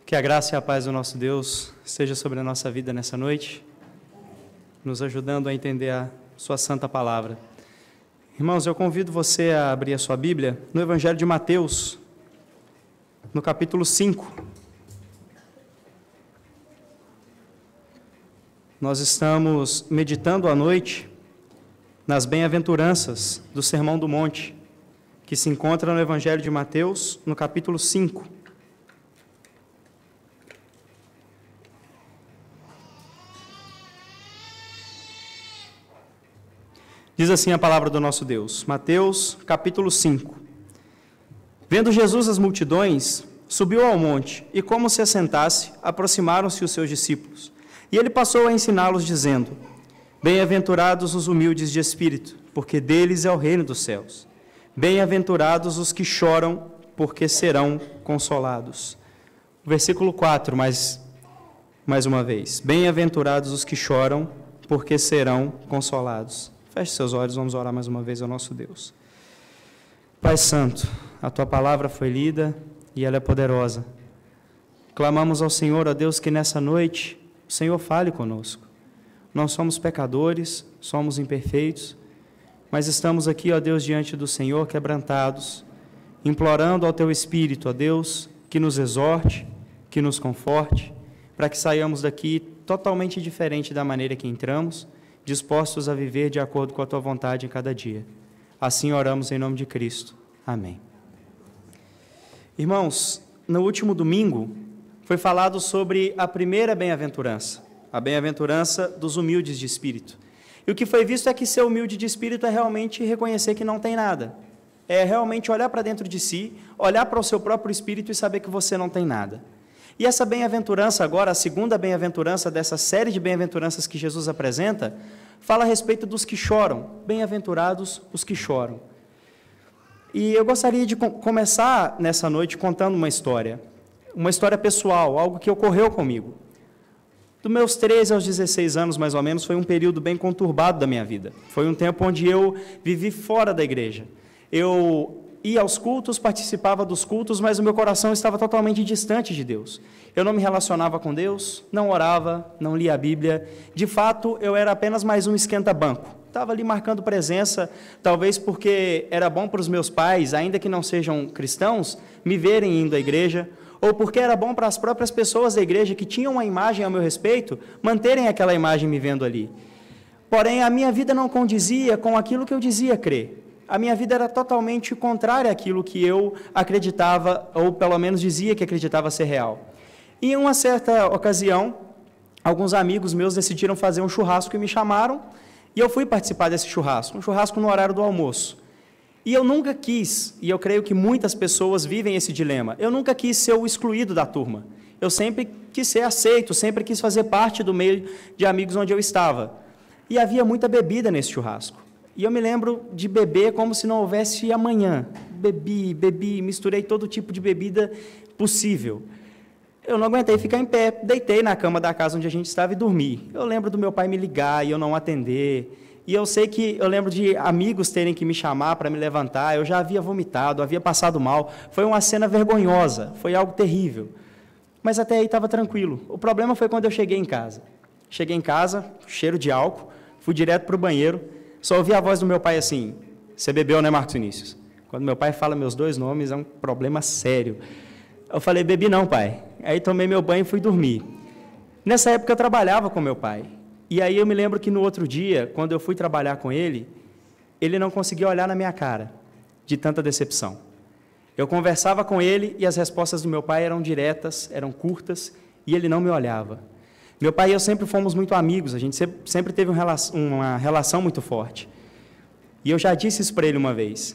Que a graça e a paz do nosso Deus esteja sobre a nossa vida nessa noite, nos ajudando a entender a sua santa palavra. Irmãos, eu convido você a abrir a sua Bíblia no Evangelho de Mateus, no capítulo 5. Nós estamos meditando à noite nas bem-aventuranças do Sermão do Monte, que se encontra no Evangelho de Mateus, no capítulo 5. Diz assim a palavra do nosso Deus, Mateus, capítulo 5. Vendo Jesus as multidões, subiu ao monte, e como se assentasse, aproximaram-se os seus discípulos. E ele passou a ensiná-los, dizendo: Bem-aventurados os humildes de espírito, porque deles é o reino dos céus. Bem-aventurados os que choram, porque serão consolados. Versículo 4, mais uma vez. Bem-aventurados os que choram, porque serão consolados. Feche seus olhos, vamos orar mais uma vez ao nosso Deus. Pai Santo, a Tua palavra foi lida e ela é poderosa. Clamamos ao Senhor, ó Deus, que nessa noite o Senhor fale conosco. Nós somos pecadores, somos imperfeitos, mas estamos aqui, ó Deus, diante do Senhor, quebrantados, implorando ao Teu Espírito, ó Deus, que nos exorte, que nos conforte, para que saiamos daqui totalmente diferente da maneira que entramos, dispostos a viver de acordo com a Tua vontade em cada dia. Assim oramos em nome de Cristo. Amém. Irmãos, no último domingo foi falado sobre a primeira bem-aventurança, a bem-aventurança dos humildes de espírito. E o que foi visto é que ser humilde de espírito é realmente reconhecer que não tem nada. É realmente olhar para dentro de si, olhar para o seu próprio espírito e saber que você não tem nada. E essa bem-aventurança agora, a segunda bem-aventurança dessa série de bem-aventuranças que Jesus apresenta, fala a respeito dos que choram. Bem-aventurados os que choram. E eu gostaria de começar nessa noite contando uma história pessoal, algo que ocorreu comigo. Dos meus 13 aos 16 anos, mais ou menos, foi um período bem conturbado da minha vida. Foi um tempo onde eu vivi fora da igreja. Eu ia aos cultos, participava dos cultos, mas o meu coração estava totalmente distante de Deus. Eu não me relacionava com Deus, não orava, não lia a Bíblia. De fato, eu era apenas mais um esquenta-banco. Estava ali marcando presença, talvez porque era bom para os meus pais, ainda que não sejam cristãos, me verem indo à igreja, ou porque era bom para as próprias pessoas da igreja que tinham uma imagem ao meu respeito, manterem aquela imagem me vendo ali. Porém, a minha vida não condizia com aquilo que eu dizia crer. A minha vida era totalmente contrária àquilo que eu acreditava, ou pelo menos dizia que acreditava ser real. E em uma certa ocasião, alguns amigos meus decidiram fazer um churrasco e me chamaram, e eu fui participar desse churrasco, um churrasco no horário do almoço. E eu nunca quis, e eu creio que muitas pessoas vivem esse dilema, eu nunca quis ser o excluído da turma. Eu sempre quis ser aceito, sempre quis fazer parte do meio de amigos onde eu estava. E havia muita bebida nesse churrasco. E eu me lembro de beber como se não houvesse amanhã. Bebi, misturei todo tipo de bebida possível. Eu não aguentei ficar em pé, deitei na cama da casa onde a gente estava e dormi. Eu lembro do meu pai me ligar e eu não atender. E eu lembro de amigos terem que me chamar para me levantar. Eu já havia vomitado, havia passado mal. Foi uma cena vergonhosa, foi algo terrível. Mas até aí estava tranquilo. O problema foi quando eu cheguei em casa. Cheguei em casa, cheiro de álcool, fui direto para o banheiro. Só ouvi a voz do meu pai assim: você bebeu, né, Marcos Vinícius? Quando meu pai fala meus dois nomes, é um problema sério. Eu falei: bebi não, pai. Aí tomei meu banho e fui dormir. Nessa época eu trabalhava com meu pai. E aí eu me lembro que no outro dia, quando eu fui trabalhar com ele, ele não conseguia olhar na minha cara, de tanta decepção. Eu conversava com ele e as respostas do meu pai eram diretas, eram curtas, e ele não me olhava. Meu pai e eu sempre fomos muito amigos, a gente sempre teve uma relação muito forte. E eu já disse isso para ele uma vez.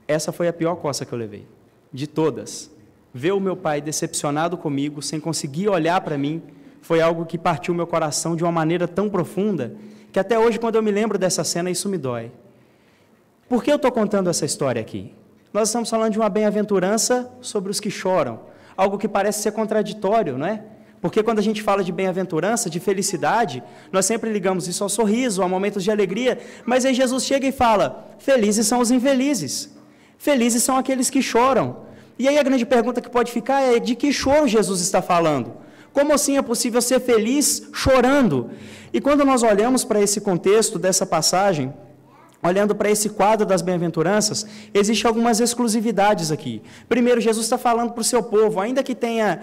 Essa foi a pior coça que eu levei, de todas. Ver o meu pai decepcionado comigo, sem conseguir olhar para mim, foi algo que partiu meu coração de uma maneira tão profunda, que até hoje, quando eu me lembro dessa cena, isso me dói. Por que eu estou contando essa história aqui? Nós estamos falando de uma bem-aventurança sobre os que choram, algo que parece ser contraditório, não é? Porque quando a gente fala de bem-aventurança, de felicidade, nós sempre ligamos isso ao sorriso, a momentos de alegria, mas aí Jesus chega e fala: felizes são os infelizes, felizes são aqueles que choram. E aí a grande pergunta que pode ficar é: de que choro Jesus está falando? Como assim é possível ser feliz chorando? E quando nós olhamos para esse contexto dessa passagem, olhando para esse quadro das bem-aventuranças, existem algumas exclusividades aqui. Primeiro, Jesus está falando para o seu povo, ainda que tenha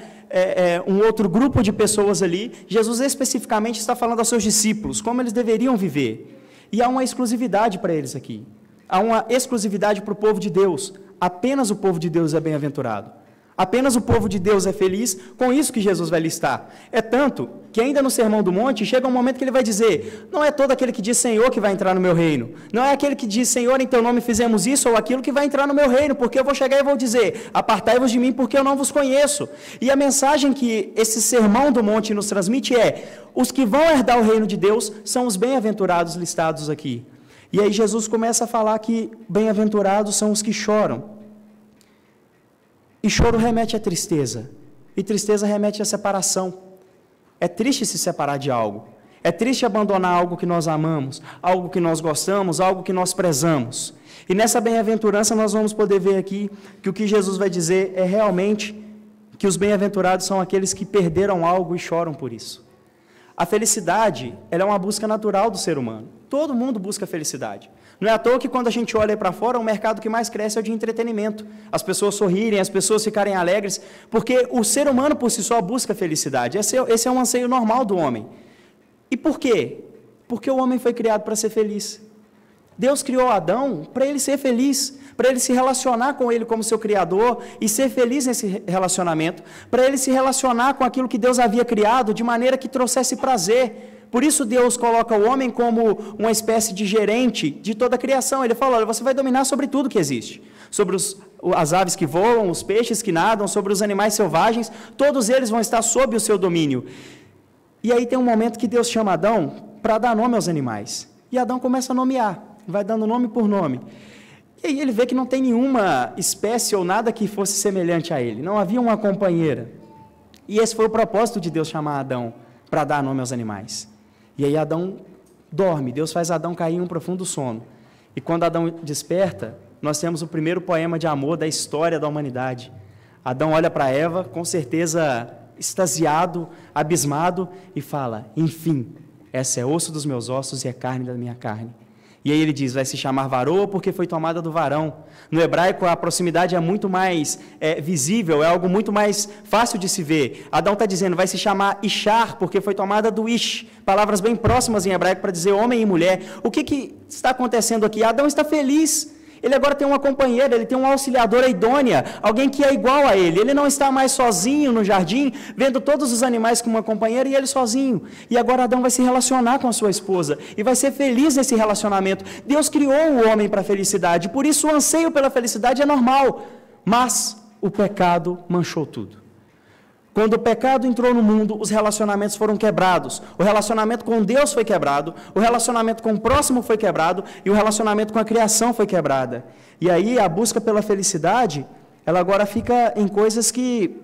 um outro grupo de pessoas ali, Jesus especificamente está falando aos seus discípulos, como eles deveriam viver. E há uma exclusividade para eles aqui. Há uma exclusividade para o povo de Deus. Apenas o povo de Deus é bem-aventurado. Apenas o povo de Deus é feliz com isso que Jesus vai listar. É tanto que ainda no Sermão do Monte chega um momento que ele vai dizer: não é todo aquele que diz Senhor que vai entrar no meu reino. Não é aquele que diz Senhor, em teu nome fizemos isso ou aquilo que vai entrar no meu reino, porque eu vou chegar e vou dizer: apartai-vos de mim porque eu não vos conheço. E a mensagem que esse Sermão do Monte nos transmite é: os que vão herdar o reino de Deus são os bem-aventurados listados aqui. E aí Jesus começa a falar que bem-aventurados são os que choram. E choro remete à tristeza, e tristeza remete à separação. É triste se separar de algo, é triste abandonar algo que nós amamos, algo que nós gostamos, algo que nós prezamos. E nessa bem-aventurança nós vamos poder ver aqui que o que Jesus vai dizer é realmente que os bem-aventurados são aqueles que perderam algo e choram por isso. A felicidade, ela é uma busca natural do ser humano. Todo mundo busca felicidade. Não é à toa que quando a gente olha para fora, o mercado que mais cresce é o de entretenimento. As pessoas sorrirem, as pessoas ficarem alegres, porque o ser humano por si só busca felicidade. Esse é um anseio normal do homem. E por quê? Porque o homem foi criado para ser feliz. Deus criou Adão para ele ser feliz, para ele se relacionar com ele como seu criador e ser feliz nesse relacionamento, para ele se relacionar com aquilo que Deus havia criado de maneira que trouxesse prazer. Por isso Deus coloca o homem como uma espécie de gerente de toda a criação. Ele fala: olha, você vai dominar sobre tudo que existe. Sobre as aves que voam, os peixes que nadam, sobre os animais selvagens, todos eles vão estar sob o seu domínio. E aí tem um momento que Deus chama Adão para dar nome aos animais. E Adão começa a nomear, vai dando nome por nome. E aí ele vê que não tem nenhuma espécie ou nada que fosse semelhante a ele. Não havia uma companheira. E esse foi o propósito de Deus chamar Adão, para dar nome aos animais. E aí Adão dorme, Deus faz Adão cair em um profundo sono. E quando Adão desperta, nós temos o primeiro poema de amor da história da humanidade. Adão olha para Eva, com certeza extasiado, abismado, e fala: enfim, essa é osso dos meus ossos e é carne da minha carne. E aí ele diz: vai se chamar varoa porque foi tomada do varão. No hebraico a proximidade é muito mais visível, é algo muito mais fácil de se ver. Adão está dizendo: vai se chamar Ishar porque foi tomada do Ish. Palavras bem próximas em hebraico para dizer homem e mulher. O que está acontecendo aqui? Adão está feliz. Ele agora tem uma companheira, ele tem uma auxiliadora idônea, alguém que é igual a ele. Ele não está mais sozinho no jardim, vendo todos os animais com uma companheira e ele sozinho. E agora Adão vai se relacionar com a sua esposa e vai ser feliz nesse relacionamento. Deus criou o homem para a felicidade, por isso o anseio pela felicidade é normal. Mas o pecado manchou tudo. Quando o pecado entrou no mundo, os relacionamentos foram quebrados. O relacionamento com Deus foi quebrado, o relacionamento com o próximo foi quebrado e o relacionamento com a criação foi quebrada. E aí a busca pela felicidade, ela agora fica em coisas que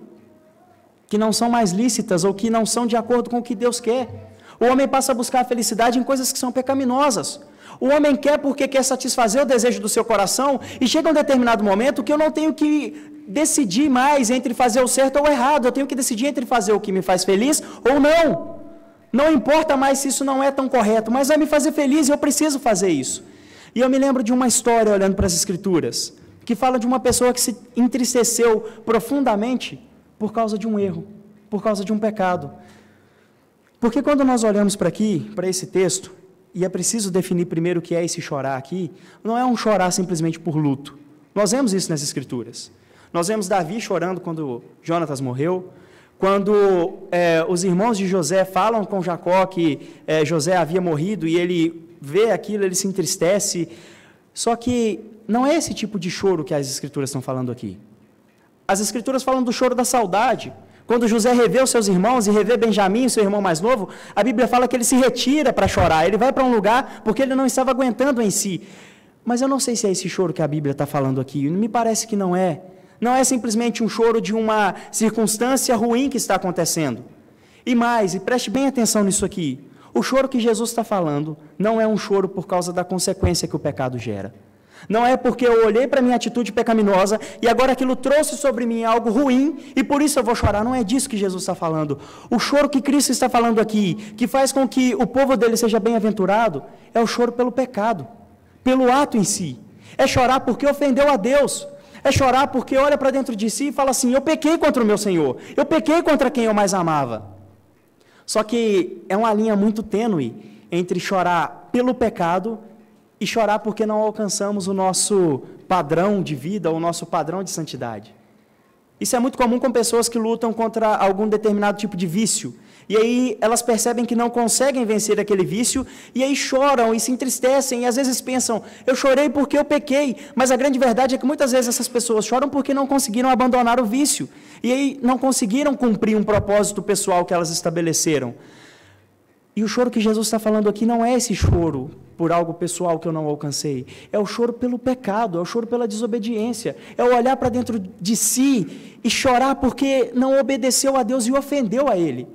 não são mais lícitas ou que não são de acordo com o que Deus quer. O homem passa a buscar a felicidade em coisas que são pecaminosas. O homem quer porque quer satisfazer o desejo do seu coração e chega um determinado momento que eu não tenho que decidir mais entre fazer o certo ou o errado, eu tenho que decidir entre fazer o que me faz feliz ou não. Não importa mais se isso não é tão correto, mas vai me fazer feliz e eu preciso fazer isso. E eu me lembro de uma história, olhando para as Escrituras, que fala de uma pessoa que se entristeceu profundamente por causa de um erro, por causa de um pecado. Porque quando nós olhamos para aqui, para esse texto, e é preciso definir primeiro o que é esse chorar aqui, não é um chorar simplesmente por luto. Nós vemos isso nas Escrituras. Nós vemos Davi chorando quando Jonatas morreu, quando os irmãos de José falam com Jacó que José havia morrido e ele vê aquilo, ele se entristece. Só que não é esse tipo de choro que as Escrituras estão falando aqui. As Escrituras falam do choro da saudade. Quando José revê os seus irmãos e revê Benjamim, seu irmão mais novo, a Bíblia fala que ele se retira para chorar, ele vai para um lugar porque ele não estava aguentando em si. Mas eu não sei se é esse choro que a Bíblia está falando aqui, me parece que não é. Não é simplesmente um choro de uma circunstância ruim que está acontecendo. E mais, e preste bem atenção nisso aqui, o choro que Jesus está falando não é um choro por causa da consequência que o pecado gera. Não é porque eu olhei para a minha atitude pecaminosa e agora aquilo trouxe sobre mim algo ruim e por isso eu vou chorar. Não é disso que Jesus está falando. O choro que Cristo está falando aqui, que faz com que o povo dele seja bem-aventurado, é o choro pelo pecado, pelo ato em si. É chorar porque ofendeu a Deus. É chorar porque olha para dentro de si e fala assim, eu pequei contra o meu Senhor. Eu pequei contra quem eu mais amava. Só que é uma linha muito tênue entre chorar pelo pecado e chorar porque não alcançamos o nosso padrão de vida, o nosso padrão de santidade. Isso é muito comum com pessoas que lutam contra algum determinado tipo de vício. E aí elas percebem que não conseguem vencer aquele vício, e aí choram e se entristecem, e às vezes pensam, eu chorei porque eu pequei, mas a grande verdade é que muitas vezes essas pessoas choram porque não conseguiram abandonar o vício, e aí não conseguiram cumprir um propósito pessoal que elas estabeleceram. E o choro que Jesus está falando aqui não é esse choro por algo pessoal que eu não alcancei, é o choro pelo pecado, é o choro pela desobediência, é o olhar para dentro de si e chorar porque não obedeceu a Deus e ofendeu a Ele.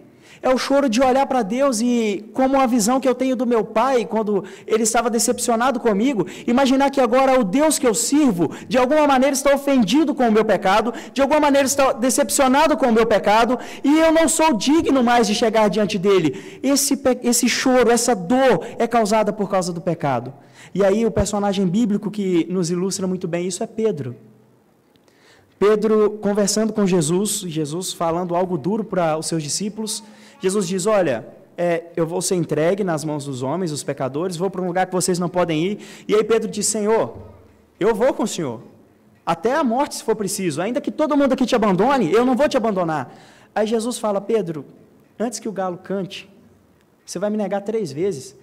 É o choro de olhar para Deus e, como a visão que eu tenho do meu pai, quando ele estava decepcionado comigo, imaginar que agora o Deus que eu sirvo, de alguma maneira está ofendido com o meu pecado, de alguma maneira está decepcionado com o meu pecado, e eu não sou digno mais de chegar diante dele. Esse choro, essa dor é causada por causa do pecado. E aí o personagem bíblico que nos ilustra muito bem isso é Pedro. Pedro conversando com Jesus, Jesus falando algo duro para os seus discípulos. Jesus diz, olha, eu vou ser entregue nas mãos dos homens, os pecadores, vou para um lugar que vocês não podem ir. E aí Pedro diz, Senhor, eu vou com o Senhor, até a morte se for preciso, ainda que todo mundo aqui te abandone, eu não vou te abandonar. Aí Jesus fala, Pedro, antes que o galo cante, você vai me negar 3 vezes.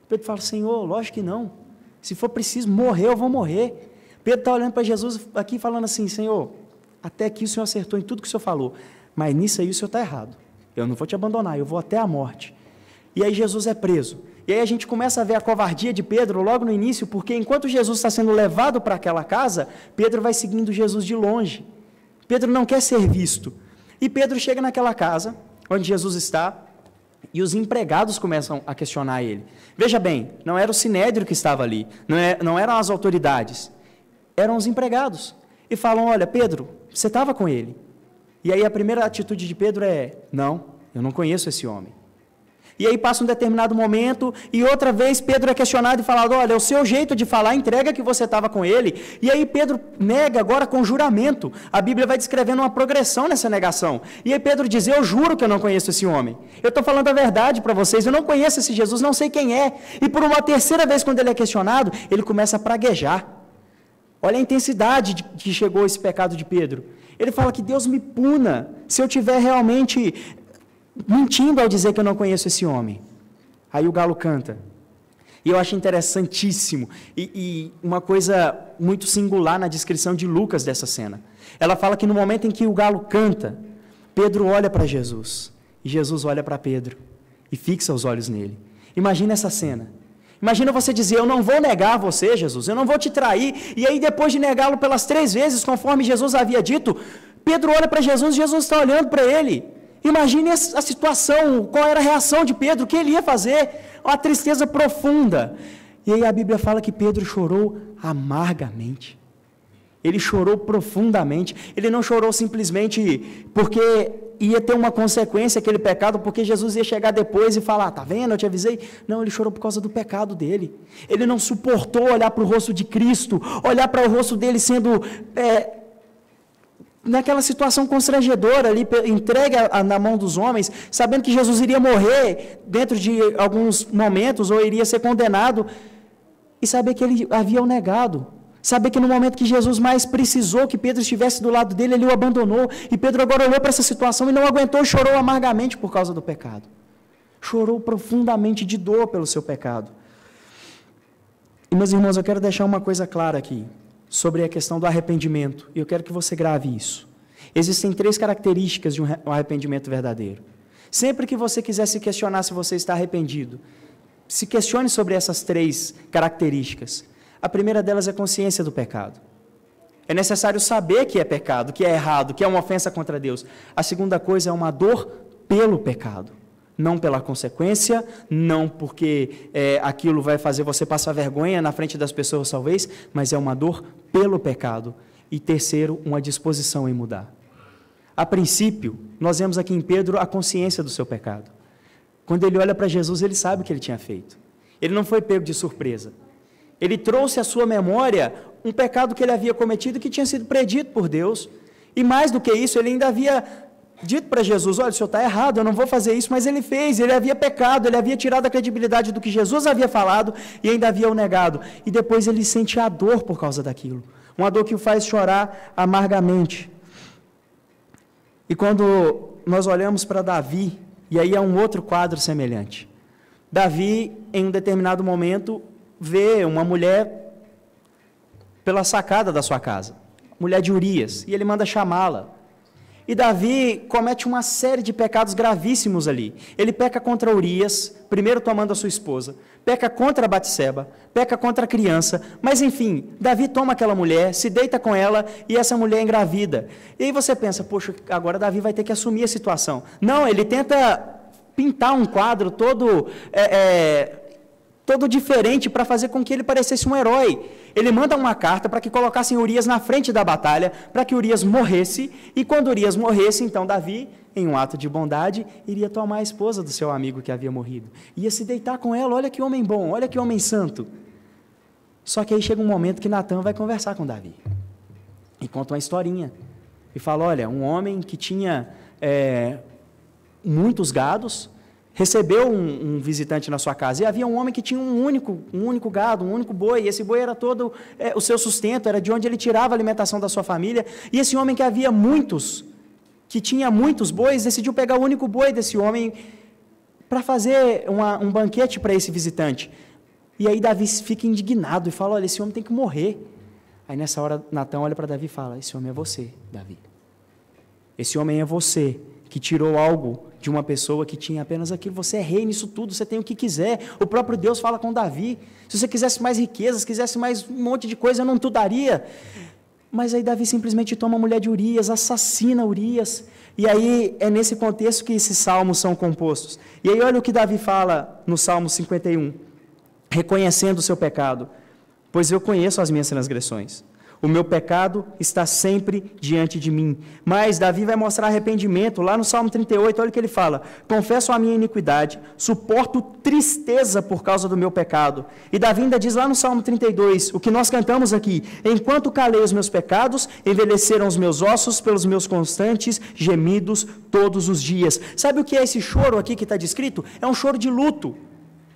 Pedro fala, Senhor, lógico que não, se for preciso morrer, eu vou morrer. Pedro está olhando para Jesus aqui falando assim, Senhor, até aqui o Senhor acertou em tudo que o Senhor falou, mas nisso aí o Senhor está errado. Eu não vou te abandonar, eu vou até a morte. E aí Jesus é preso. E aí a gente começa a ver a covardia de Pedro logo no início, porque enquanto Jesus está sendo levado para aquela casa, Pedro vai seguindo Jesus de longe. Pedro não quer ser visto. E Pedro chega naquela casa, onde Jesus está, e os empregados começam a questionar ele. Veja bem, não era o sinédrio que estava ali, não eram as autoridades, eram os empregados. E falam, olha, Pedro, você estava com ele. E aí a primeira atitude de Pedro é, não, eu não conheço esse homem. E aí passa um determinado momento, e outra vez Pedro é questionado e falado, olha, o seu jeito de falar entrega que você estava com ele. E aí Pedro nega agora com juramento. A Bíblia vai descrevendo uma progressão nessa negação. E aí Pedro diz, eu juro que eu não conheço esse homem. Eu estou falando a verdade para vocês, eu não conheço esse Jesus, não sei quem é. E por uma terceira vez, quando ele é questionado, ele começa a praguejar. Olha a intensidade que chegou esse pecado de Pedro. Ele fala que Deus me puna se eu estiver realmente mentindo ao dizer que eu não conheço esse homem. Aí o galo canta. E eu acho interessantíssimo e uma coisa muito singular na descrição de Lucas dessa cena. Ela fala que no momento em que o galo canta, Pedro olha para Jesus e Jesus olha para Pedro e fixa os olhos nele. Imagina essa cena. Imagina você dizer, eu não vou negar você, Jesus, eu não vou te trair, e aí depois de negá-lo pelas 3 vezes, conforme Jesus havia dito, Pedro olha para Jesus e Jesus está olhando para ele. Imagine a situação, qual era a reação de Pedro, o que ele ia fazer, uma tristeza profunda. E aí a Bíblia fala que Pedro chorou amargamente. Ele chorou profundamente, ele não chorou simplesmente porque ia ter uma consequência aquele pecado, porque Jesus ia chegar depois e falar, tá vendo, eu te avisei. Não, ele chorou por causa do pecado dele. Ele não suportou olhar para o rosto de Cristo, olhar para o rosto dele sendo, naquela situação constrangedora ali, entregue na mão dos homens, sabendo que Jesus iria morrer dentro de alguns momentos, ou iria ser condenado, e saber que ele havia o negado. Saber que no momento que Jesus mais precisou que Pedro estivesse do lado dele, ele o abandonou. E Pedro agora olhou para essa situação e não aguentou e chorou amargamente por causa do pecado. Chorou profundamente de dor pelo seu pecado. E, meus irmãos, eu quero deixar uma coisa clara aqui sobre a questão do arrependimento. E eu quero que você grave isso. Existem 3 características de um arrependimento verdadeiro. Sempre que você quiser se questionar se você está arrependido, se questione sobre essas 3 características. A primeira delas é a consciência do pecado. É necessário saber que é pecado, que é errado, que é uma ofensa contra Deus. A segunda coisa é uma dor pelo pecado. não pela consequência, não porque aquilo vai fazer você passar vergonha na frente das pessoas talvez, mas é uma dor pelo pecado. E terceiro, uma disposição em mudar. A princípio, nós vemos aqui em Pedro a consciência do seu pecado. Quando ele olha para Jesus, ele sabe o que ele tinha feito. Ele não foi pego de surpresa. Ele trouxe à sua memória um pecado que ele havia cometido, que tinha sido predito por Deus. E mais do que isso, ele ainda havia dito para Jesus, olha, o senhor está errado, eu não vou fazer isso, mas ele fez, ele havia pecado, ele havia tirado a credibilidade do que Jesus havia falado e ainda havia o negado. E depois ele sente a dor por causa daquilo. Uma dor que o faz chorar amargamente. E quando nós olhamos para Davi, e aí é um outro quadro semelhante. Davi, em um determinado momento, vê uma mulher pela sacada da sua casa, mulher de Urias, e ele manda chamá-la. E Davi comete uma série de pecados gravíssimos ali. Ele peca contra Urias, primeiro tomando a sua esposa, peca contra Batseba, peca contra a criança, mas enfim, Davi toma aquela mulher, se deita com ela e essa mulher é engravida. E aí você pensa, poxa, agora Davi vai ter que assumir a situação. Não, ele tenta pintar um quadro todo diferente para fazer com que ele parecesse um herói. Ele manda uma carta para que colocassem Urias na frente da batalha, para que Urias morresse, e quando Urias morresse, então Davi, em um ato de bondade, iria tomar a esposa do seu amigo que havia morrido. Ia se deitar com ela, olha que homem bom, olha que homem santo. Só que aí chega um momento que Natã vai conversar com Davi. E conta uma historinha. E fala, olha, um homem que tinha muitos gados, recebeu um visitante na sua casa, e havia um homem que tinha um único gado, um único boi, e esse boi era todo o seu sustento, era de onde ele tirava a alimentação da sua família, e esse homem que tinha muitos bois, decidiu pegar o único boi desse homem para fazer um banquete para esse visitante. E aí Davi fica indignado e fala, olha, esse homem tem que morrer. Aí nessa hora Natã olha para Davi e fala, esse homem é você, Davi. Esse homem é você, que tirou algo de uma pessoa que tinha apenas aquilo. Você é rei nisso tudo, você tem o que quiser. O próprio Deus fala com Davi. Se você quisesse mais riquezas, quisesse mais um monte de coisa, eu não te daria. Mas aí Davi simplesmente toma a mulher de Urias, assassina Urias. E aí é nesse contexto que esses salmos são compostos. E aí olha o que Davi fala no Salmo 51, reconhecendo o seu pecado. Pois eu conheço as minhas transgressões. O meu pecado está sempre diante de mim. Mas Davi vai mostrar arrependimento. Lá no Salmo 38, olha o que ele fala. Confesso a minha iniquidade, suporto tristeza por causa do meu pecado. E Davi ainda diz lá no Salmo 32, o que nós cantamos aqui. Enquanto calei os meus pecados, envelheceram os meus ossos pelos meus constantes gemidos todos os dias. Sabe o que é esse choro aqui que está descrito? É um choro de luto.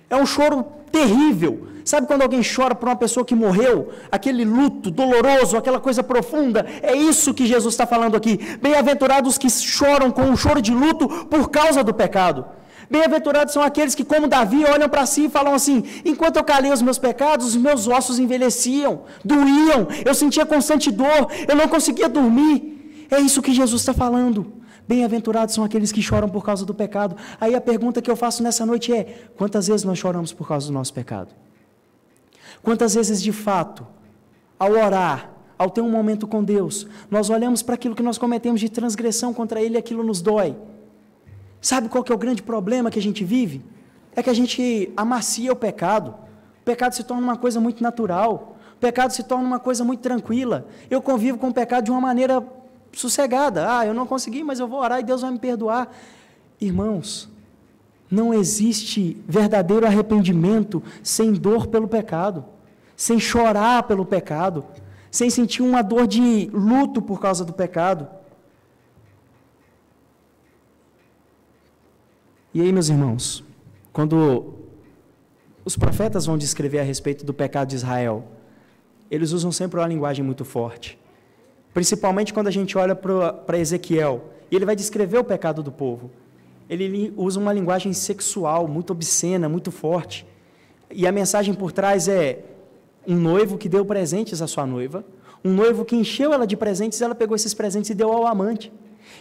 É um choro terrível. Sabe quando alguém chora por uma pessoa que morreu? Aquele luto doloroso, aquela coisa profunda. É isso que Jesus está falando aqui. Bem-aventurados os que choram com um choro de luto por causa do pecado. Bem-aventurados são aqueles que, como Davi, olham para si e falam assim, enquanto eu calei os meus pecados, os meus ossos envelheciam, doíam, eu sentia constante dor, eu não conseguia dormir. É isso que Jesus está falando. Bem-aventurados são aqueles que choram por causa do pecado. Aí a pergunta que eu faço nessa noite é, quantas vezes nós choramos por causa do nosso pecado? Quantas vezes, de fato, ao orar, ao ter um momento com Deus, nós olhamos para aquilo que nós cometemos de transgressão contra Ele e aquilo nos dói? Sabe qual que é o grande problema que a gente vive? É que a gente amacia o pecado. O pecado se torna uma coisa muito natural. O pecado se torna uma coisa muito tranquila. Eu convivo com o pecado de uma maneira sossegada. Eu não consegui, mas eu vou orar e Deus vai me perdoar. Irmãos, não existe verdadeiro arrependimento sem dor pelo pecado, sem chorar pelo pecado, sem sentir uma dor de luto por causa do pecado. E aí, meus irmãos, quando os profetas vão descrever a respeito do pecado de Israel, eles usam sempre uma linguagem muito forte. Principalmente quando a gente olha para Ezequiel, e ele vai descrever o pecado do povo. Ele usa uma linguagem sexual, muito obscena, muito forte. E a mensagem por trás é um noivo que deu presentes à sua noiva, um noivo que encheu ela de presentes, ela pegou esses presentes e deu ao amante.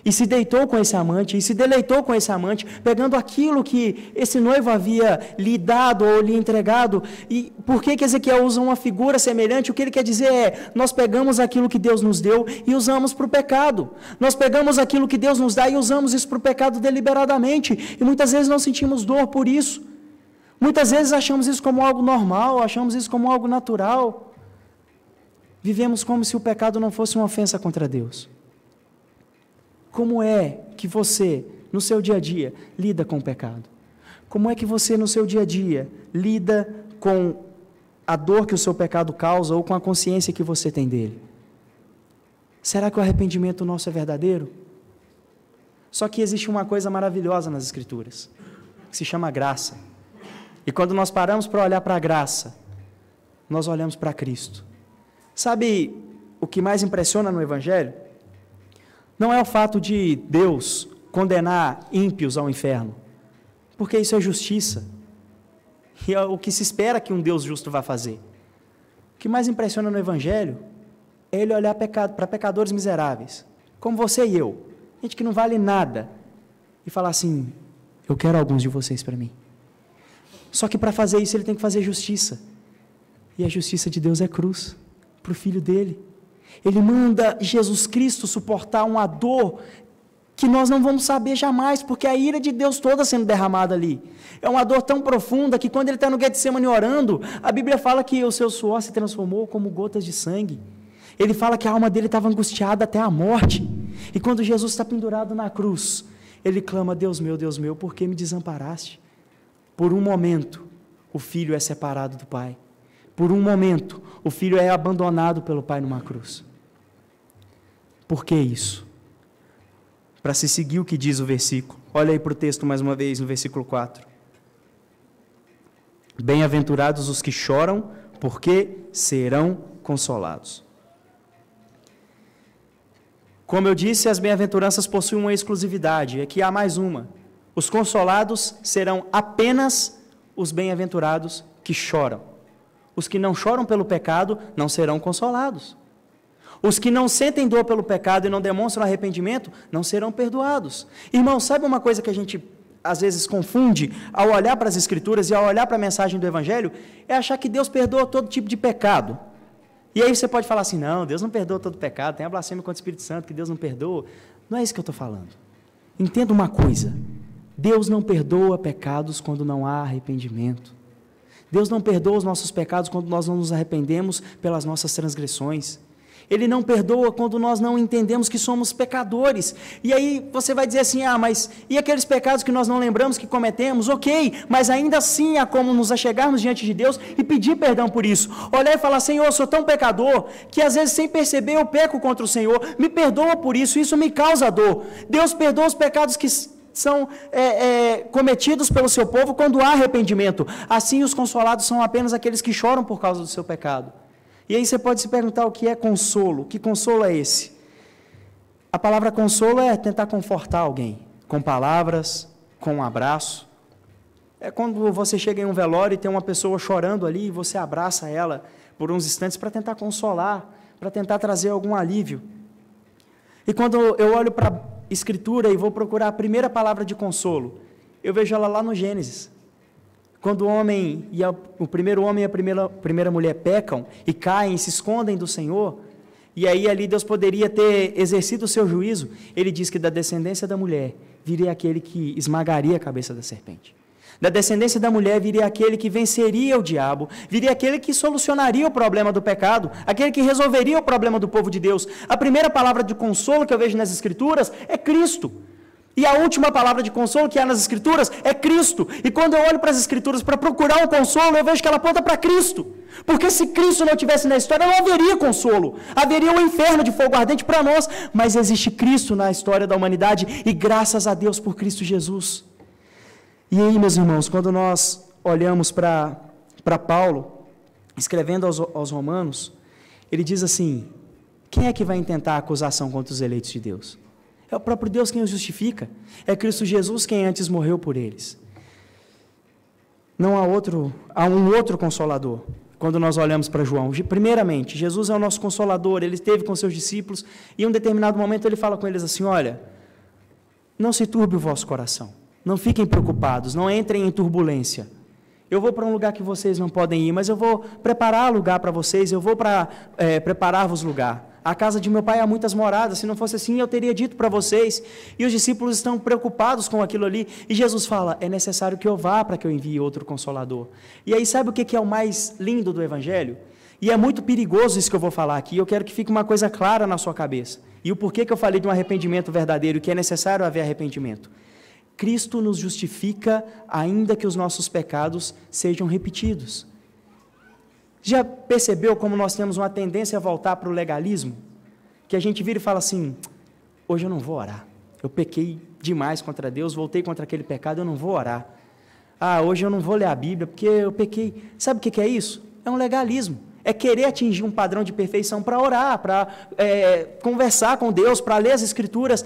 e se deitou com esse amante, e se deleitou com esse amante, pegando aquilo que esse noivo havia lhe dado ou lhe entregado. E por que Ezequiel usa uma figura semelhante? O que ele quer dizer é, nós pegamos aquilo que Deus nos deu e usamos para o pecado. Nós pegamos aquilo que Deus nos dá e usamos isso para o pecado deliberadamente. E muitas vezes não sentimos dor por isso. Muitas vezes achamos isso como algo normal, achamos isso como algo natural. Vivemos como se o pecado não fosse uma ofensa contra Deus. Como é que você, no seu dia a dia, lida com o pecado? Como é que você, no seu dia a dia, lida com a dor que o seu pecado causa ou com a consciência que você tem dele? Será que o arrependimento nosso é verdadeiro? Só que existe uma coisa maravilhosa nas Escrituras, que se chama graça. E quando nós paramos para olhar para a graça, nós olhamos para Cristo. Sabe o que mais impressiona no Evangelho? Não é o fato de Deus condenar ímpios ao inferno, porque isso é justiça, e é o que se espera que um Deus justo vá fazer. O que mais impressiona no Evangelho é Ele olhar para pecadores miseráveis, como você e eu, gente que não vale nada, e falar assim, eu quero alguns de vocês para mim. Só que para fazer isso Ele tem que fazer justiça, e a justiça de Deus é cruz, para o Filho dele. Ele manda Jesus Cristo suportar uma dor que nós não vamos saber jamais, porque a ira de Deus toda sendo derramada ali. É uma dor tão profunda que quando ele está no Getsemane orando, a Bíblia fala que o seu suor se transformou como gotas de sangue. Ele fala que a alma dele estava angustiada até a morte. E quando Jesus está pendurado na cruz, ele clama, Deus meu, por que me desamparaste? Por um momento, o filho é separado do Pai. Por um momento, o filho é abandonado pelo Pai numa cruz. Por que isso? Para se seguir o que diz o versículo. Olha aí para o texto mais uma vez, no versículo 4. Bem-aventurados os que choram, porque serão consolados. Como eu disse, as bem-aventuranças possuem uma exclusividade, aqui há mais uma. Os consolados serão apenas os bem-aventurados que choram. Os que não choram pelo pecado não serão consolados. Os que não sentem dor pelo pecado e não demonstram arrependimento não serão perdoados. Irmão, sabe uma coisa que a gente às vezes confunde ao olhar para as Escrituras e ao olhar para a mensagem do Evangelho? É achar que Deus perdoa todo tipo de pecado. E aí você pode falar assim, não, Deus não perdoa todo pecado, tem a blasfêmia contra o Espírito Santo que Deus não perdoa. Não é isso que eu estou falando. Entenda uma coisa, Deus não perdoa pecados quando não há arrependimento. Deus não perdoa os nossos pecados quando nós não nos arrependemos pelas nossas transgressões. Ele não perdoa quando nós não entendemos que somos pecadores. E aí você vai dizer assim, mas e aqueles pecados que nós não lembramos que cometemos? Ok, mas ainda assim há como nos achegarmos diante de Deus e pedir perdão por isso. Olhar e falar, Senhor, eu sou tão pecador, que às vezes sem perceber eu peco contra o Senhor, me perdoa por isso, isso me causa dor. Deus perdoa os pecados que são cometidos pelo seu povo quando há arrependimento. Assim os consolados são apenas aqueles que choram por causa do seu pecado. E aí você pode se perguntar o que é consolo, que consolo é esse? A palavra consolo é tentar confortar alguém, com palavras, com um abraço. É quando você chega em um velório e tem uma pessoa chorando ali e você abraça ela por uns instantes para tentar consolar, para tentar trazer algum alívio. E quando eu olho para a Escritura e vou procurar a primeira palavra de consolo, eu vejo ela lá no Gênesis. Quando o primeiro homem e a primeira mulher pecam e caem e se escondem do Senhor, e aí ali Deus poderia ter exercido o seu juízo, ele diz que da descendência da mulher viria aquele que esmagaria a cabeça da serpente. Da descendência da mulher viria aquele que venceria o diabo, viria aquele que solucionaria o problema do pecado, aquele que resolveria o problema do povo de Deus. A primeira palavra de consolo que eu vejo nas Escrituras é Cristo. E a última palavra de consolo que há nas Escrituras é Cristo. E quando eu olho para as Escrituras para procurar um consolo, eu vejo que ela aponta para Cristo. Porque se Cristo não estivesse na história, não haveria consolo. Haveria um inferno de fogo ardente para nós. Mas existe Cristo na história da humanidade e graças a Deus por Cristo Jesus. E aí, meus irmãos, quando nós olhamos para Paulo, escrevendo aos Romanos, ele diz assim, quem é que vai intentar a acusação contra os eleitos de Deus? É o próprio Deus quem os justifica. É Cristo Jesus quem antes morreu por eles. Não há um outro consolador. Quando nós olhamos para João, primeiramente, Jesus é o nosso consolador, ele esteve com seus discípulos, e em um determinado momento ele fala com eles assim, olha, Não se turbe o vosso coração. Não fiquem preocupados, não entrem em turbulência. Eu vou para um lugar que vocês não podem ir, mas eu vou preparar lugar para vocês, eu vou preparar-vos lugar. A casa de meu pai há muitas moradas, se não fosse assim eu teria dito para vocês. E os discípulos estão preocupados com aquilo ali. E Jesus fala, é necessário que eu vá para que eu envie outro Consolador. E aí sabe o que é o mais lindo do Evangelho? E é muito perigoso isso que eu vou falar aqui, eu quero que fique uma coisa clara na sua cabeça. E o porquê que eu falei de um arrependimento verdadeiro, que é necessário haver arrependimento. Cristo nos justifica, ainda que os nossos pecados sejam repetidos. Já percebeu como nós temos uma tendência a voltar para o legalismo? Que a gente vira e fala assim, hoje eu não vou orar. Eu pequei demais contra Deus, voltei contra aquele pecado, eu não vou orar. Hoje eu não vou ler a Bíblia, porque eu pequei. Sabe o que é isso? É um legalismo. É querer atingir um padrão de perfeição para orar, para conversar com Deus, para ler as Escrituras.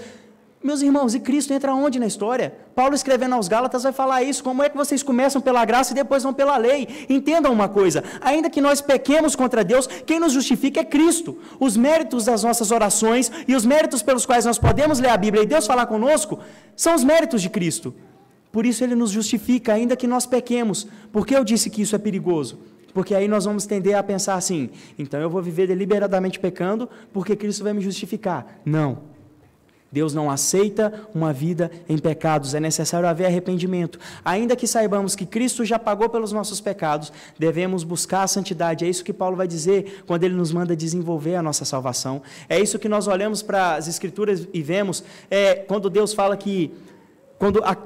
Meus irmãos, e Cristo entra onde na história? Paulo escrevendo aos Gálatas vai falar isso, como é que vocês começam pela graça e depois vão pela lei? Entendam uma coisa, ainda que nós pequemos contra Deus, quem nos justifica é Cristo. Os méritos das nossas orações e os méritos pelos quais nós podemos ler a Bíblia e Deus falar conosco, são os méritos de Cristo. Por isso Ele nos justifica, ainda que nós pequemos. Por que eu disse que isso é perigoso? Porque aí nós vamos tender a pensar assim, então eu vou viver deliberadamente pecando, porque Cristo vai me justificar. Não. Deus não aceita uma vida em pecados, é necessário haver arrependimento. Ainda que saibamos que Cristo já pagou pelos nossos pecados, devemos buscar a santidade. É isso que Paulo vai dizer quando ele nos manda desenvolver a nossa salvação. É isso que nós olhamos para as Escrituras e vemos, quando Deus fala que...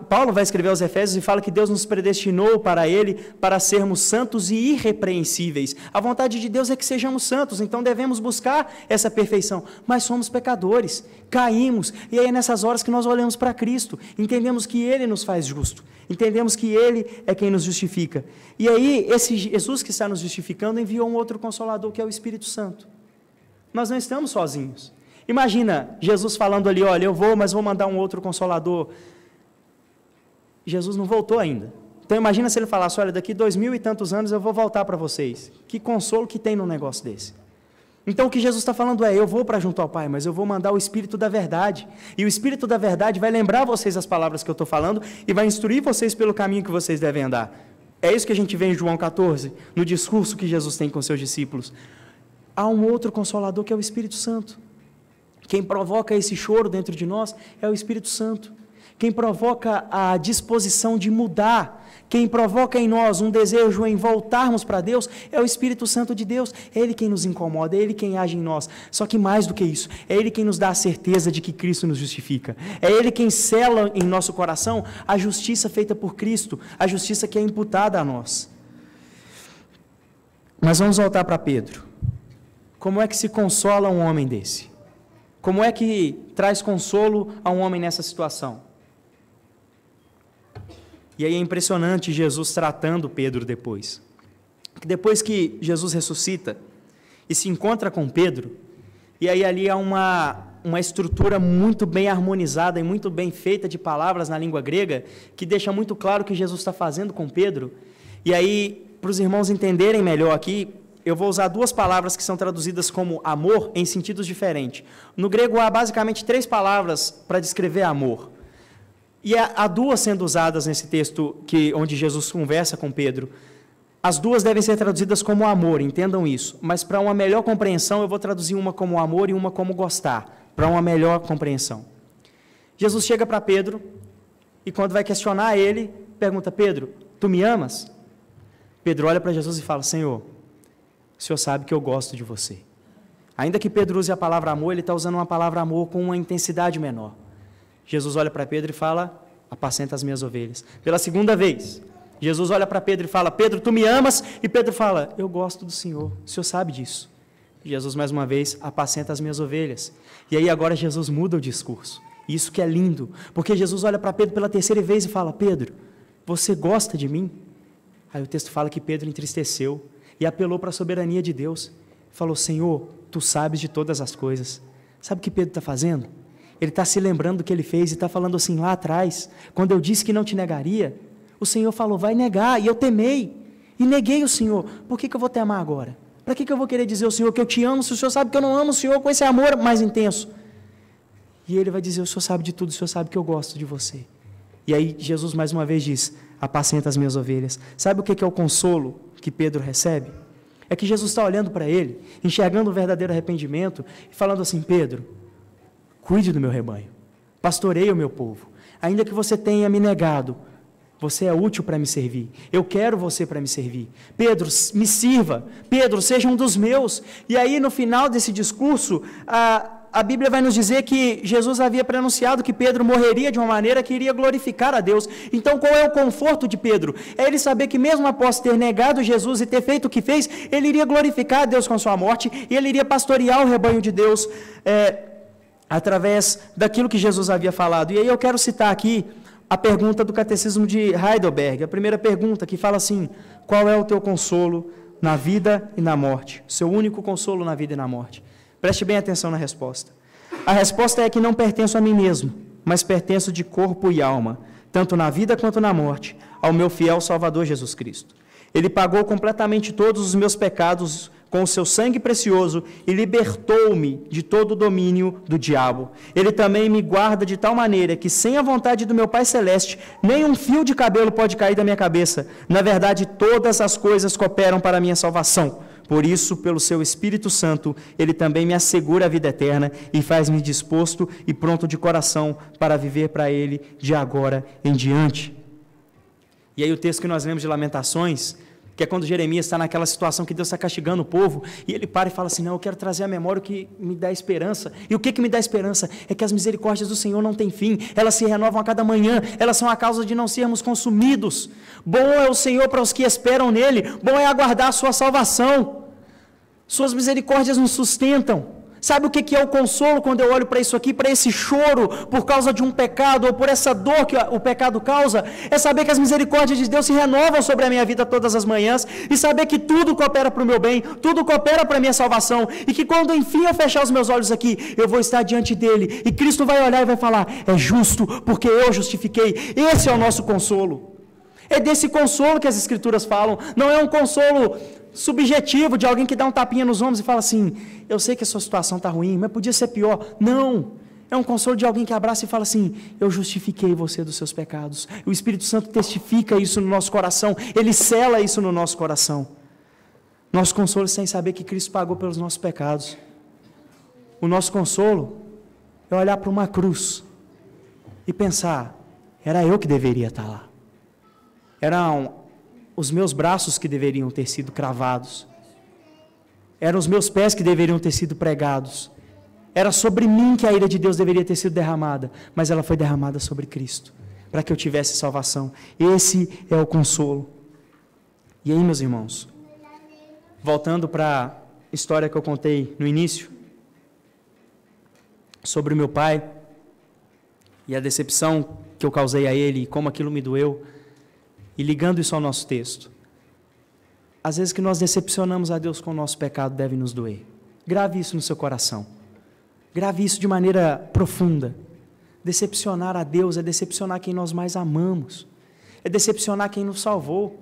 Paulo vai escrever aos Efésios e fala que Deus nos predestinou para Ele, para sermos santos e irrepreensíveis. A vontade de Deus é que sejamos santos, então devemos buscar essa perfeição. Mas somos pecadores, caímos, e aí é nessas horas que nós olhamos para Cristo, entendemos que Ele nos faz justo, entendemos que Ele é quem nos justifica. E aí, esse Jesus que está nos justificando enviou um outro Consolador, que é o Espírito Santo. Nós não estamos sozinhos. Imagina Jesus falando ali, olha, eu vou, mas vou mandar um outro Consolador. Jesus não voltou ainda. Então imagina se ele falasse, olha, daqui 2000 e tantos anos eu vou voltar para vocês. Que consolo que tem num negócio desse? Então o que Jesus está falando eu vou para junto ao Pai, mas eu vou mandar o Espírito da verdade. E o Espírito da verdade vai lembrar vocês as palavras que eu estou falando e vai instruir vocês pelo caminho que vocês devem andar. É isso que a gente vê em João 14, no discurso que Jesus tem com seus discípulos. Há um outro Consolador que é o Espírito Santo. Quem provoca esse choro dentro de nós é o Espírito Santo. Quem provoca a disposição de mudar, quem provoca em nós um desejo em voltarmos para Deus, é o Espírito Santo de Deus. É Ele quem nos incomoda, é Ele quem age em nós. Só que mais do que isso, é Ele quem nos dá a certeza de que Cristo nos justifica. É Ele quem sela em nosso coração a justiça feita por Cristo, a justiça que é imputada a nós. Mas vamos voltar para Pedro. Como é que se consola um homem desse? Como é que traz consolo a um homem nessa situação? E aí é impressionante Jesus tratando Pedro depois. Depois que Jesus ressuscita e se encontra com Pedro, e aí ali há uma estrutura muito bem harmonizada e muito bem feita de palavras na língua grega, que deixa muito claro o que Jesus está fazendo com Pedro. E aí, para os irmãos entenderem melhor aqui, eu vou usar duas palavras que são traduzidas como amor em sentidos diferentes. No grego há basicamente 3 palavras para descrever amor. E há 2 sendo usadas nesse texto onde Jesus conversa com Pedro. As 2 devem ser traduzidas como amor, entendam isso. Mas para uma melhor compreensão, eu vou traduzir uma como amor e uma como gostar, para uma melhor compreensão. Jesus chega para Pedro e quando vai questionar ele, pergunta, Pedro, tu me amas? Pedro olha para Jesus e fala, Senhor, o Senhor sabe que eu gosto de você. Ainda que Pedro use a palavra amor, ele está usando uma palavra amor com uma intensidade menor. Jesus olha para Pedro e fala, apacenta as minhas ovelhas. Pela segunda vez, Jesus olha para Pedro e fala, Pedro, tu me amas? E Pedro fala, eu gosto do Senhor, o Senhor sabe disso. Jesus, mais uma vez, apacenta as minhas ovelhas. E aí agora Jesus muda o discurso. Isso que é lindo, porque Jesus olha para Pedro pela 3ª vez e fala, Pedro, você gosta de mim? Aí o texto fala que Pedro entristeceu e apelou para a soberania de Deus. Falou, Senhor, tu sabes de todas as coisas. Sabe o que Pedro está fazendo? Ele está se lembrando do que ele fez e está falando assim, lá atrás, quando eu disse que não te negaria, o Senhor falou, vai negar, e eu temei, e neguei o Senhor. Por que eu vou te amar agora? Para que eu vou querer dizer ao Senhor que eu te amo, se o Senhor sabe que eu não amo o Senhor com esse amor mais intenso? E ele vai dizer, o Senhor sabe de tudo, o Senhor sabe que eu gosto de você. E aí Jesus mais uma vez diz, apacenta as minhas ovelhas. Sabe o que é o consolo que Pedro recebe? É que Jesus está olhando para ele, enxergando o verdadeiro arrependimento e falando assim, Pedro, cuide do meu rebanho, pastoreie o meu povo. Ainda que você tenha me negado, você é útil para me servir. Eu quero você para me servir. Pedro, me sirva. Pedro, seja um dos meus. E aí no final desse discurso, a Bíblia vai nos dizer que Jesus havia pronunciado que Pedro morreria de uma maneira que iria glorificar a Deus. Então, qual é o conforto de Pedro? É ele saber que mesmo após ter negado Jesus e ter feito o que fez, ele iria glorificar a Deus com a sua morte e ele iria pastorear o rebanho de Deus através daquilo que Jesus havia falado. E aí eu quero citar aqui a pergunta do Catecismo de Heidelberg, a primeira pergunta que fala assim, qual é o teu consolo na vida e na morte? Seu único consolo na vida e na morte. Preste bem atenção na resposta. A resposta é que não pertenço a mim mesmo, mas pertenço de corpo e alma, tanto na vida quanto na morte, ao meu fiel Salvador Jesus Cristo. Ele pagou completamente todos os meus pecados com o seu sangue precioso e libertou-me de todo o domínio do diabo. Ele também me guarda de tal maneira que, sem a vontade do meu Pai Celeste, nem um fio de cabelo pode cair da minha cabeça. Na verdade, todas as coisas cooperam para a minha salvação. Por isso, pelo seu Espírito Santo, ele também me assegura a vida eterna e faz-me disposto e pronto de coração para viver para ele de agora em diante. E aí o texto que nós lemos de Lamentações, que é quando Jeremias está naquela situação que Deus está castigando o povo, e ele para e fala assim, não, eu quero trazer à memória o que me dá esperança. E o que me dá esperança? É que as misericórdias do Senhor não têm fim, elas se renovam a cada manhã, elas são a causa de não sermos consumidos. Bom é o Senhor para os que esperam nele, bom é aguardar a sua salvação. Suas misericórdias nos sustentam. Sabe o que é o consolo quando eu olho para isso aqui, para esse choro por causa de um pecado ou por essa dor que o pecado causa? É saber que as misericórdias de Deus se renovam sobre a minha vida todas as manhãs e saber que tudo coopera para o meu bem, tudo coopera para a minha salvação e que quando enfim eu fechar os meus olhos aqui, eu vou estar diante dele e Cristo vai olhar e vai falar, é justo porque eu justifiquei. Esse é o nosso consolo. É desse consolo que as Escrituras falam, não é um consolo subjetivo de alguém que dá um tapinha nos ombros e fala assim, eu sei que a sua situação está ruim, mas podia ser pior. Não, é um consolo de alguém que abraça e fala assim, eu justifiquei você dos seus pecados. O Espírito Santo testifica isso no nosso coração, ele sela isso no nosso coração. Nosso consolo é sem saber que Cristo pagou pelos nossos pecados. O nosso consolo é olhar para uma cruz e pensar, era eu que deveria estar lá. Eram os meus braços que deveriam ter sido cravados. Eram os meus pés que deveriam ter sido pregados. Era sobre mim que a ira de Deus deveria ter sido derramada, mas ela foi derramada sobre Cristo, para que eu tivesse salvação. Esse é o consolo. E aí, meus irmãos, voltando para a história que eu contei no início, sobre o meu pai, e a decepção que eu causei a ele, e como aquilo me doeu, e ligando isso ao nosso texto, às vezes que nós decepcionamos a Deus com o nosso pecado deve nos doer. Grave isso no seu coração. Grave isso de maneira profunda. Decepcionar a Deus é decepcionar quem nós mais amamos. É decepcionar quem nos salvou.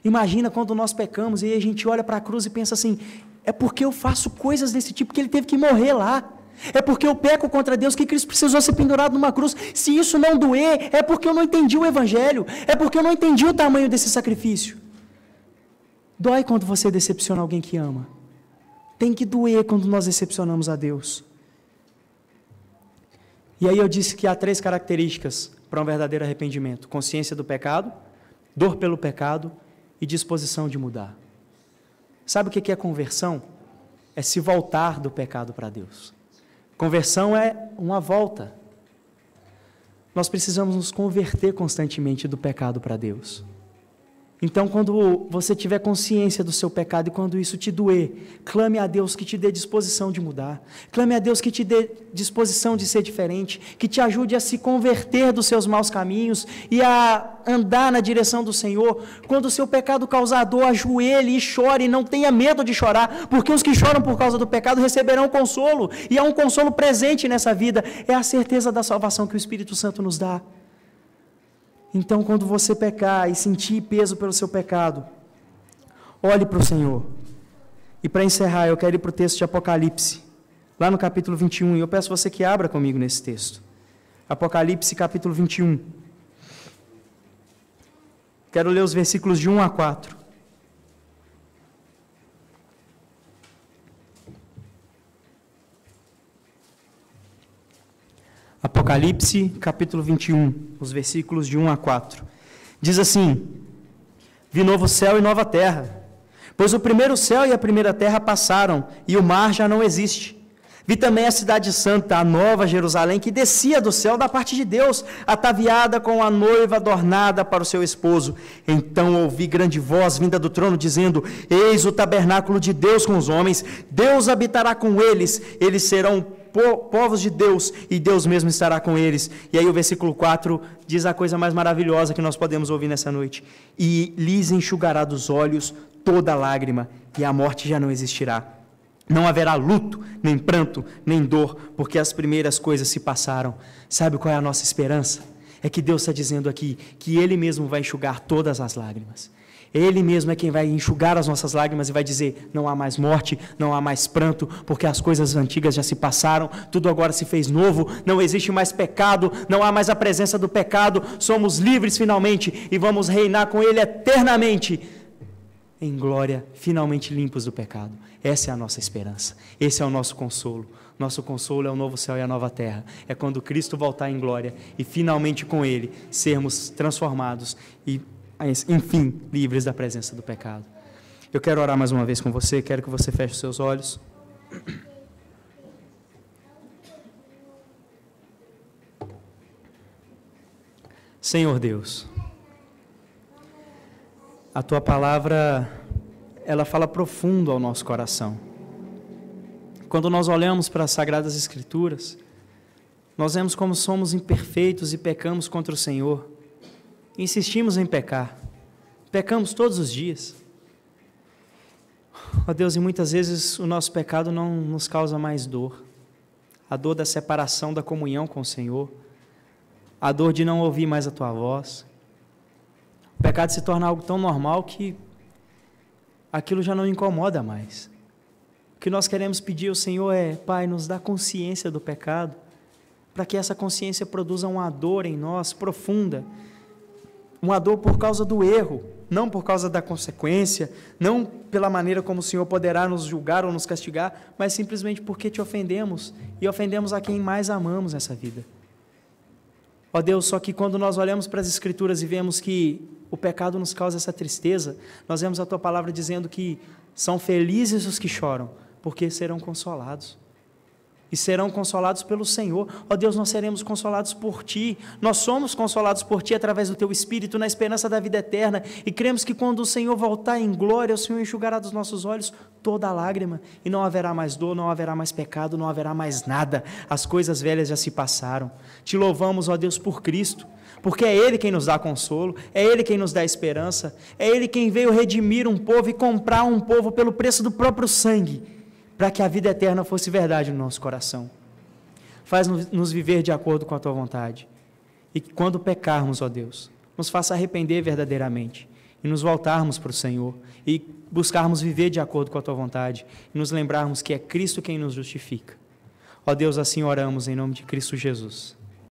Imagina quando nós pecamos e a gente olha para a cruz e pensa assim, é porque eu faço coisas desse tipo que ele teve que morrer lá. É porque eu peco contra Deus que Cristo precisou ser pendurado numa cruz. Se isso não doer, é porque eu não entendi o Evangelho. É porque eu não entendi o tamanho desse sacrifício. Dói quando você decepciona alguém que ama. Tem que doer quando nós decepcionamos a Deus. E aí eu disse que há 3 características para um verdadeiro arrependimento. Consciência do pecado, dor pelo pecado e disposição de mudar. Sabe o que é conversão? É se voltar do pecado para Deus. Conversão é uma volta. Nós precisamos nos converter constantemente do pecado para Deus. Então, quando você tiver consciência do seu pecado e quando isso te doer, clame a Deus que te dê disposição de mudar. Clame a Deus que te dê disposição de ser diferente, que te ajude a se converter dos seus maus caminhos e a andar na direção do Senhor. Quando o seu pecado causar dor, ajoelhe e chore, não tenha medo de chorar, porque os que choram por causa do pecado receberão consolo, e há um consolo presente nessa vida, é a certeza da salvação que o Espírito Santo nos dá. Então, quando você pecar e sentir peso pelo seu pecado, olhe para o Senhor. E para encerrar, eu quero ir para o texto de Apocalipse, lá no capítulo 21, e eu peço você que abra comigo nesse texto. Apocalipse, capítulo 21. Quero ler os versículos de 1 a 4. Apocalipse, capítulo 21, os versículos de 1 a 4. Diz assim: Vi novo céu e nova terra, pois o primeiro céu e a primeira terra passaram, e o mar já não existe. Vi também a cidade santa, a nova Jerusalém, que descia do céu da parte de Deus, ataviada com a noiva adornada para o seu esposo. Então ouvi grande voz vinda do trono, dizendo: Eis o tabernáculo de Deus com os homens, Deus habitará com eles, eles serão povos de Deus, e Deus mesmo estará com eles. E aí o versículo 4 diz a coisa mais maravilhosa que nós podemos ouvir nessa noite: E lhes enxugará dos olhos toda lágrima, e a morte já não existirá. Não haverá luto, nem pranto, nem dor, porque as primeiras coisas se passaram. Sabe qual é a nossa esperança? É que Deus está dizendo aqui que Ele mesmo vai enxugar todas as lágrimas. Ele mesmo é quem vai enxugar as nossas lágrimas e vai dizer: não há mais morte, não há mais pranto, porque as coisas antigas já se passaram, tudo agora se fez novo, não existe mais pecado, não há mais a presença do pecado, somos livres finalmente e vamos reinar com Ele eternamente, em glória, finalmente limpos do pecado. Essa é a nossa esperança, esse é o nosso consolo. Nosso consolo é o novo céu e a nova terra. É quando Cristo voltar em glória e finalmente com Ele sermos transformados e, enfim, livres da presença do pecado. Eu quero orar mais uma vez com você, quero que você feche os seus olhos. Senhor Deus, a Tua palavra, ela fala profundo ao nosso coração. Quando nós olhamos para as Sagradas Escrituras, nós vemos como somos imperfeitos e pecamos contra o Senhor. Insistimos em pecar. Pecamos todos os dias. Ó Deus, e muitas vezes o nosso pecado não nos causa mais dor. A dor da separação da comunhão com o Senhor. A dor de não ouvir mais a Tua voz. O pecado se torna algo tão normal que aquilo já não incomoda mais. O que nós queremos pedir ao Senhor é: Pai, nos dá consciência do pecado, para que essa consciência produza uma dor em nós profunda, uma dor por causa do erro, não por causa da consequência, não pela maneira como o Senhor poderá nos julgar ou nos castigar, mas simplesmente porque Te ofendemos, e ofendemos a quem mais amamos nessa vida. Ó Deus, só que quando nós olhamos para as Escrituras e vemos que o pecado nos causa essa tristeza, nós vemos a Tua palavra dizendo que são felizes os que choram, porque serão consolados. E serão consolados pelo Senhor. Ó Deus, nós seremos consolados por Ti. Nós somos consolados por Ti através do Teu Espírito, na esperança da vida eterna. E cremos que quando o Senhor voltar em glória, o Senhor enxugará dos nossos olhos toda a lágrima. E não haverá mais dor, não haverá mais pecado, não haverá mais nada. As coisas velhas já se passaram. Te louvamos, ó Deus, por Cristo. Porque é Ele quem nos dá consolo, é Ele quem nos dá esperança, é Ele quem veio redimir um povo e comprar um povo pelo preço do próprio sangue, para que a vida eterna fosse verdade no nosso coração. Faz-nos viver de acordo com a Tua vontade. E que quando pecarmos, ó Deus, nos faça arrepender verdadeiramente e nos voltarmos para o Senhor e buscarmos viver de acordo com a Tua vontade e nos lembrarmos que é Cristo quem nos justifica. Ó Deus, assim oramos em nome de Cristo Jesus.